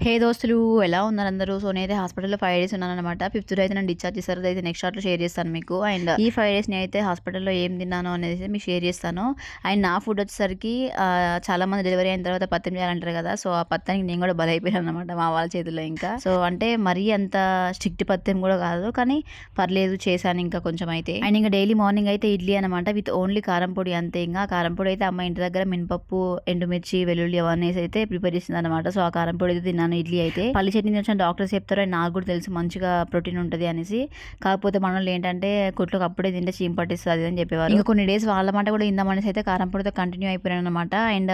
హే దోస్తులు, ఎలా ఉన్నారు అందరూ? సో నేనైతే హాస్పిటల్లో 5 డేస్ ఉన్నానన్నమాట. 5th డే అయితే నన్ను డిశ్చార్జ్ చేశారు. అదైతే నెక్స్ట్ షార్ట్లో షేర్ చేస్తాను మీకు. అండ్ ఈ 5 డేస్ నేనైతే హాస్పిటల్లో ఏం తిన్నాను అనేది మీకు షేర్ చేస్తాను. అండ్ నా ఫుడ్ వచ్చేసరికి చాలామంది డెలివరీ అయిన తర్వాత పత్యం చేయాలంటారు కదా. సో ఆ పత్యానికి నేను కూడా బలైపోయాను అనమాట మా వాళ్ళ చేతిలో. ఇంకా సో అంటే మరీ అంత స్ట్రిక్ట్ పత్యం కూడా కాదు, కానీ పర్లేదు చేశాను ఇంకా కొంచెం అయితే. అండ్ ఇంకా డైలీ మార్నింగ్ అయితే ఇడ్లీ అనమాట, విత్ ఓన్లీ కారం పొడి అంతే. ఇంకా కారం పొడి అయితే అమ్మ ఇంటి దగ్గర మినపప్పు, ఎండుమిర్చి, వెల్లుల్లి అవన్నీ అయితే ప్రిపేర్ చేసింది అనమాట. సో ఆ కారం పొడి అయితే తిన్నాను. ఇడ్లీ అయితే పల్లి చట్నీ వచ్చిన డాక్టర్స్ చెప్తారు, అని నాకు కూడా తెలుసు మంచిగా ప్రోటీన్ ఉంటుంది అనేసి. కాకపోతే మనలో ఏంటంటే కుట్లకు అప్పుడే తింటే చీమ పట్టిస్తుంది అని చెప్పేవారు. ఇంకా కొన్ని డేస్ వాళ్ళ మాట కూడా ఇందామనేసి అయితే కారం పొడితో కంటిన్యూ అయిపోయాను అనమాట. అండ్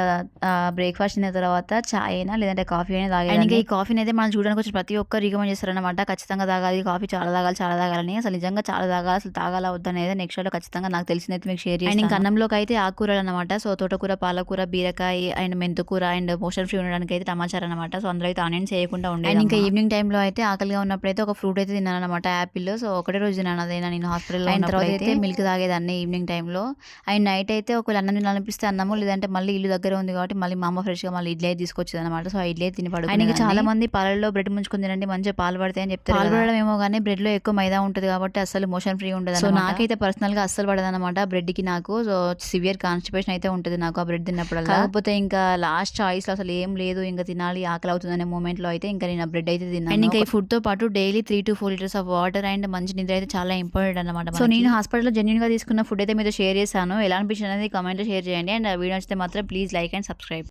బ్రేక్ఫాస్ట్ తిన్న తర్వాత చాయ్ అయినా లేదంటే కాఫీ అయినా తాగాలి. ఇంకా ఈ కాఫీని అయితే మనం చూడడానికి వచ్చి ప్రతి ఒక్కరు రికమెండ్ చేస్తారనమాట, ఖచ్చితంగా తాగాలి కాఫీ, చాలా తాగాలని. అసలు నిజంగా చాలా తాగాలి, అసలు తాగాల వద్దనేది నెక్స్ట్ లో ఖచ్చితంగా నాకు తెలిసిందైతే మీకు షేర్ చేస్తాను. అండ్ ఇంకా అన్నంలోకి అయితే ఆకుకూరలు అనమాట. సో తోటకూర, పాలకూర, బీరకాయ అండ్ మెంతుకూర అండ్ మోషన్ ఫ్రీ ఉండడానికి అయితే టమాచారు అనమాట. సో అందులో అయితే ఆనియన్స్ చేయకుండా ఉండే. అండ్ ఇంకా ఈవినింగ్ టైంలో అయితే ఆకలిగా ఉన్నప్పుడు అయితే ఒక ఫ్రూట్ అయితే తిన్నాను అనమాట, యాపిల్. సో ఒకటే రోజు తిన్నాను అదైనా నేను హాస్పిటల్లో. అయిన తర్వాత అయితే మిల్క్ తాగేదాన్ని ఈవినింగ్ టైంలో. అండ్ నైట్ అయితే ఒకవేళ అన్నం తినాలనిపిస్తే అన్నము, లేదంటే మళ్ళీ ఇల్లు దగ్గర ఉంది కాబట్టి మళ్ళీ మా అమ్మ ఫ్రెష్గా మళ్ళీ ఇడ్లీ అయితే తీసుకొచ్చేది అనమాట. సో ఆ ఇడ్లీ అయితే తిని పడుకుని. అండ్ ఇంకా చాలా మంది పాలలో బ్రెడ్ ముంచుకుని తినండి మంచిగా పాలు పడతాయి అని చెప్తారు. పాలు పడడం ఏమో కానీ బ్రెడ్ లో ఎక్కువ మైదా ఉంటుంది కాబట్టి అసలు మోషన్ ఫ్రీ ఉండదు. సో నాకైతే పర్సనల్ గా అస్సలు పడదు అనమాట బ్రెడ్ కి నాకు. సో సివియర్ కాన్స్టిపేషన్ అయితే ఉంటుంది నాకు ఆ బ్రెడ్ తిన్నప్పుడు. కాకపోతే ఇంకా లాస్ట్ చాయిస్ లో అసలు ఏం లేదు, ఇంకా తినాలి ఆకలి అవుతుంది అనే మూమెంట్ లో అయితే ఇంకా నేను బ్రెడ్ అయితే తిన్నాను. అండ్ ఇంకా ఈ ఫుడ్ తో పాటు daily 3 to 4 litres of water and మంచి నిద్ర అయితే చాలా ఇంపార్టెంట్ అనమాట. సో నేను హాస్పిటల్లో జెన్యున్ గా తీసుకున్న ఫుడ్ అయితే మీతో షేర్ చేశాను. ఎలా అనిపించింది అనేది కామెంట్ లో షేర్ చేయండి. అండ్ వీడియో నచ్చితే మాత్రం ప్లీజ్ లైక్ అండ్ సబ్స్క్రైబ్.